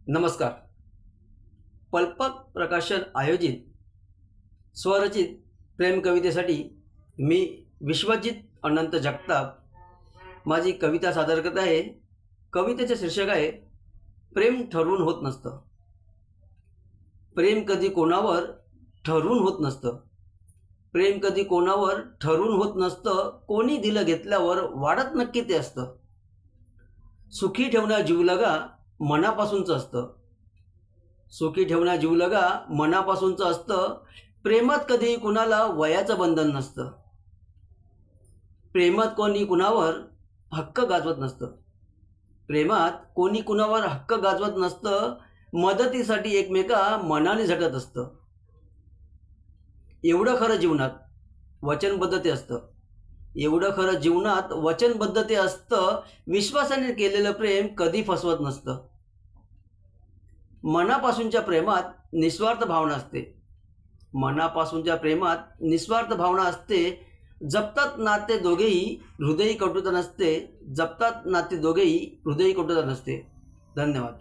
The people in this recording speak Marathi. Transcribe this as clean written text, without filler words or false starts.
नमस्कार. पल्पक प्रकाशन आयोजित स्वरचित प्रेम कवितेसाठी मी विश्वजित अनंत जगताप माझी कविता सादर करत आहे. कवितेचे शीर्षक आहे प्रेम ठरवून होत नसतं. प्रेम कधी कोणावर ठरवून होत नसतं. प्रेम कधी कोणावर ठरवून होत नसतं. कोणी दिलं घेतल्यावर वाढत नक्की ते असतं. सुखी ठेवणं जीवलगा मनापासूनचं असतं. सुखी ठेवणं जीवलगा मनापासूनचं असतं. प्रेमात कधी कुणाला वयाचं बंधन नसतं. प्रेमात कोणी कुणावर हक्क गाजवत नसतं. प्रेमात कोणी कुणावर हक्क गाजवत नसतं. मदतीसाठी एकमेका मनाने झटत असतं. एवढं खरं जीवनात वचनबद्धते असतं. एवढं खरं जीवनात वचनबद्धते असतं. विश्वासाने केलेलं प्रेम कधी फसवत नसतं. मनापासूनच्या प्रेमात निस्वार्थ भावना असते. मनापासूनच्या प्रेमात निस्वार्थ भावना असते. जपतात नाते दोघेही हृदयी कटुता नसते. जपतात नाते दोघेही हृदयी कटुता नसते. धन्यवाद.